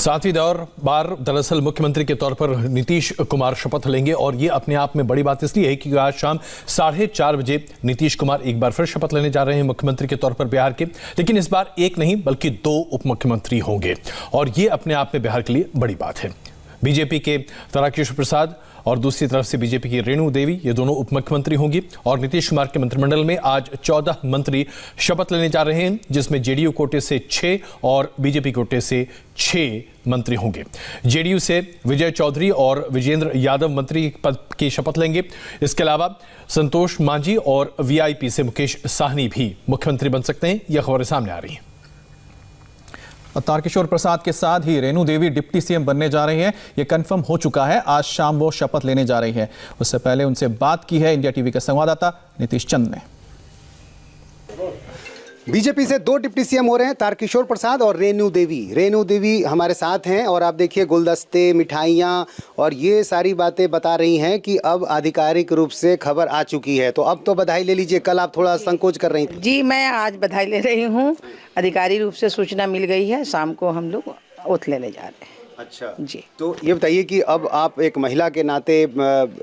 सातवीं बार दरअसल मुख्यमंत्री के तौर पर नीतीश कुमार शपथ लेंगे और ये अपने आप में बड़ी बात इसलिए है कि आज शाम 4:30 बजे नीतीश कुमार एक बार फिर शपथ लेने जा रहे हैं मुख्यमंत्री के तौर पर बिहार के। लेकिन इस बार एक नहीं बल्कि 2 उप मुख्यमंत्री होंगे और ये अपने आप में बिहार के लिए बड़ी बात है। बीजेपी के तारकिशोर प्रसाद और दूसरी तरफ से बीजेपी की रेणु देवी, ये दोनों उप मुख्यमंत्री होंगी और नीतीश कुमार के मंत्रिमंडल में आज 14 मंत्री शपथ लेने जा रहे हैं, जिसमें जेडीयू कोटे से 6 और बीजेपी कोटे से 6 मंत्री होंगे। जेडीयू से विजय चौधरी और विजेंद्र यादव मंत्री पद की शपथ लेंगे। इसके अलावा संतोष मांझी और वीआईपी से मुकेश साहनी भी मुख्यमंत्री बन सकते हैं। यह खबरें सामने आ रही हैं। तारकिशोर प्रसाद के साथ ही रेणु देवी डिप्टी सीएम बनने जा रही हैं। यह कंफर्म हो चुका है। आज शाम वो शपथ लेने जा रही है। उससे पहले उनसे बात की है इंडिया टीवी के संवाददाता नीतीश चंद ने। बीजेपी से 2 डिप्टी सीएम हो रहे हैं, तारकिशोर प्रसाद और रेणु देवी। रेणु देवी हमारे साथ हैं और आप देखिए गुलदस्ते, मिठाइयाँ और ये सारी बातें बता रही हैं कि अब आधिकारिक रूप से खबर आ चुकी है। तो अब तो बधाई ले लीजिए, कल आप थोड़ा संकोच कर रही थी। जी, मैं आज बधाई ले रही हूँ। अधिकारिक रूप से सूचना मिल गई है, शाम को हम लोग ओथ लेने जा रहे हैं। अच्छा जी, तो ये बताइए कि अब आप एक महिला के नाते,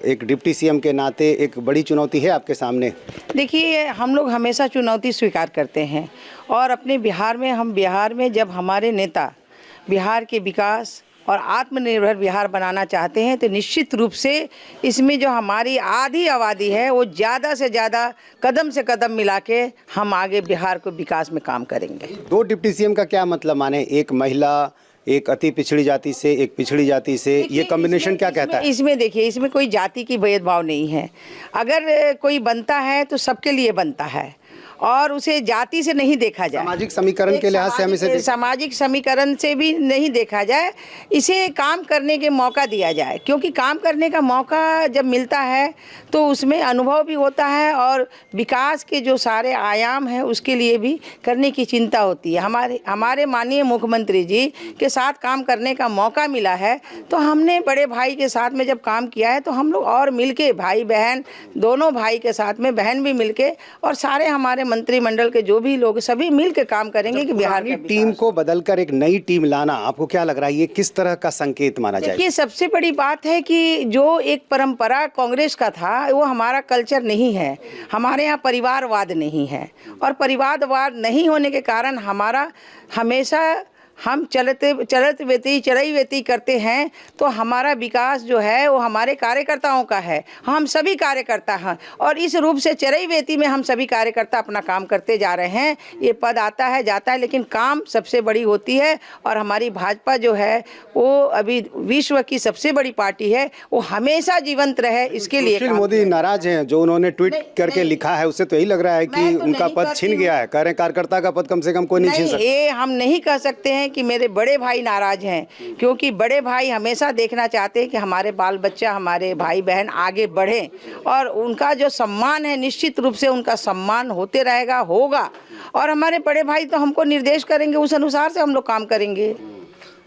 एक डिप्टी सीएम के नाते एक बड़ी चुनौती है आपके सामने। देखिए, हम लोग हमेशा चुनौती स्वीकार करते हैं और अपने बिहार में जब हमारे नेता बिहार के विकास और आत्मनिर्भर बिहार बनाना चाहते हैं तो निश्चित रूप से इसमें जो हमारी आधी आबादी है वो ज़्यादा से ज़्यादा कदम से कदम मिला के हम आगे बिहार को विकास में काम करेंगे। 2 डिप्टी सीएम का क्या मतलब माने? एक महिला, एक अति पिछड़ी जाति से, एक पिछड़ी जाति से, ये कॉम्बिनेशन क्या कहता है? इसमें देखिए, इसमें कोई जाति की भेदभाव नहीं है। अगर कोई बनता है तो सबके लिए बनता है और उसे जाति से नहीं देखा जाए। सामाजिक समीकरण के लिहाज से हमें सामाजिक समीकरण से भी नहीं देखा जाए, इसे काम करने के मौका दिया जाए, क्योंकि काम करने का मौका जब मिलता है तो उसमें अनुभव भी होता है और विकास के जो सारे आयाम हैं उसके लिए भी करने की चिंता होती है। हमारे माननीय मुख्यमंत्री जी के साथ काम करने का मौका मिला है तो हमने बड़े भाई के साथ में जब काम किया है तो हम लोग और मिलके, भाई बहन दोनों, भाई के साथ में बहन भी मिलके और सारे हमारे मंत्रिमंडल के जो भी लोग सभी मिलकर काम करेंगे कि बिहार की टीम को बदलकर एक नई टीम लाना, आपको क्या लग रहा है ये किस तरह का संकेत माना जाए? देखिए, सबसे बड़ी बात है कि जो एक परंपरा कांग्रेस का था वो हमारा कल्चर नहीं है। हमारे यहाँ परिवारवाद नहीं है और परिवारवाद नहीं होने के कारण हमारा हमेशा हम चरई वेती करते हैं तो हमारा विकास जो है वो हमारे कार्यकर्ताओं का है। हम सभी कार्यकर्ता हैं और इस रूप से चरई वेती में हम सभी कार्यकर्ता अपना काम करते जा रहे हैं। ये पद आता है जाता है लेकिन काम सबसे बड़ी होती है और हमारी भाजपा जो है वो अभी विश्व की सबसे बड़ी पार्टी है, वो हमेशा जीवंत रहे इसके लिए। सुशील मोदी नाराज हैं, जो उन्होंने ट्वीट करके लिखा है उससे तो यही लग रहा है कि उनका पद छिन गया है। कह रहे हैं कार्यकर्ता का पद कम से कम कोई नहीं छीन सकता। ये हम नहीं कह सकते हैं कि मेरे बड़े भाई नाराज हैं, क्योंकि बड़े भाई हमेशा देखना चाहते हैं कि हमारे बाल बच्चा, हमारे भाई बहन आगे बढ़ें और उनका जो सम्मान है निश्चित रूप से उनका सम्मान होते रहेगा, होगा। और हमारे बड़े भाई तो हमको निर्देश करेंगे, उस अनुसार से हम लोग काम करेंगे।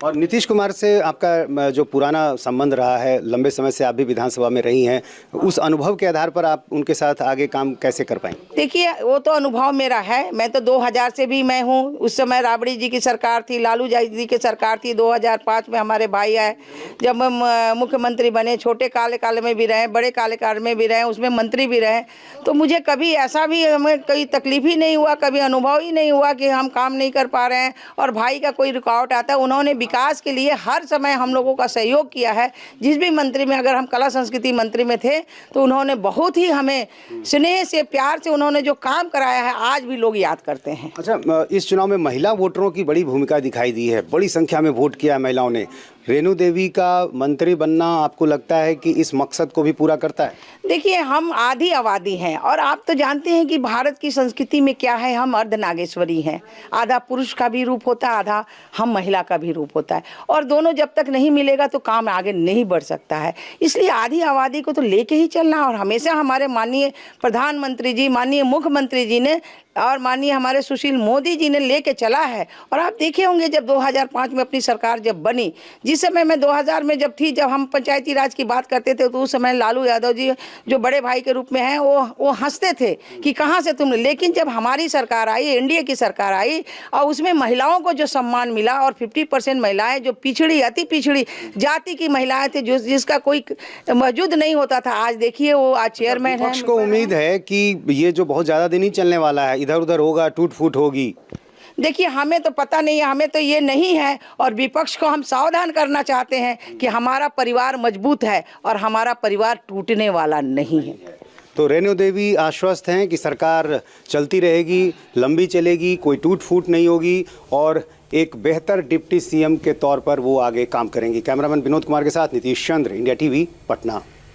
और नीतीश कुमार से आपका जो पुराना संबंध रहा है, लंबे समय से आप भी विधानसभा में रही हैं, उस अनुभव के आधार पर आप उनके साथ आगे काम कैसे कर पाएंगे? देखिए, वो तो अनुभव मेरा है। मैं तो 2000 से भी मैं हूँ। उस समय राबड़ी जी की सरकार थी, लालू जी की सरकार थी। 2005 में हमारे भाई आए, जब हम मुख्यमंत्री बने, छोटे काले में भी रहे, बड़े काले में भी रहे, उसमें मंत्री भी रहे। तो मुझे कभी ऐसा भी हमें कोई तकलीफ ही नहीं हुआ, कभी अनुभव ही नहीं हुआ कि हम काम नहीं कर पा रहे हैं और भाई का कोई रुकावट आता है। उन्होंने विकास के लिए हर समय हम लोगों का सहयोग किया है। जिस भी मंत्री में, अगर हम कला संस्कृति मंत्री में थे तो उन्होंने बहुत ही हमें स्नेह से, प्यार से उन्होंने जो काम कराया है आज भी लोग याद करते हैं। अच्छा, इस चुनाव में महिला वोटरों की बड़ी भूमिका दिखाई दी है, बड़ी संख्या में वोट किया महिलाओं ने। रेणु देवी का मंत्री बनना आपको लगता है कि इस मकसद को भी पूरा करता है? देखिए, हम आधी आबादी हैं और आप तो जानते हैं कि भारत की संस्कृति में क्या है, हम अर्धनागेश्वरी हैं। आधा पुरुष का भी रूप होता है, आधा हम महिला का भी रूप होता है और दोनों जब तक नहीं मिलेगा तो काम आगे नहीं बढ़ सकता है। इसलिए आधी आबादी को तो लेके ही चलना और हमेशा हमारे माननीय प्रधानमंत्री जी, माननीय मुख्यमंत्री जी ने और माननीय हमारे सुशील मोदी जी ने लेके चला है। और आप देखे होंगे जब 2005 में अपनी सरकार जब बनी, जिस समय मैं 2000 में जब थी, जब हम पंचायती राज की बात करते थे, तो उस समय लालू यादव जी जो बड़े भाई के रूप में हैं वो हंसते थे कि कहाँ से तुमने, लेकिन जब हमारी सरकार आई, एनडीए की सरकार आई, और उसमें महिलाओं को जो सम्मान मिला, और 50% महिलाएं जो पिछड़ी, अति पिछड़ी जाति की महिलाएं थी, जो जिसका कोई मौजूद नहीं होता था, आज देखिए वो आज चेयरमैन है। विपक्ष को उम्मीद है कि ये जो बहुत ज़्यादा दिन ही चलने वाला है, इधर उधर होगा, टूट फूट होगी। देखिए हमें तो पता नहीं है, हमें तो ये नहीं है, और विपक्ष को हम सावधान करना चाहते हैं कि हमारा परिवार मजबूत है और हमारा परिवार टूटने वाला नहीं है। तो रेणु देवी आश्वस्त हैं कि सरकार चलती रहेगी, लंबी चलेगी, कोई टूट फूट नहीं होगी और एक बेहतर डिप्टी सीएम के तौर पर वो आगे काम करेंगी। कैमरामैन विनोद कुमार के साथ नीतीश चंद्र, इंडिया टीवी, पटना।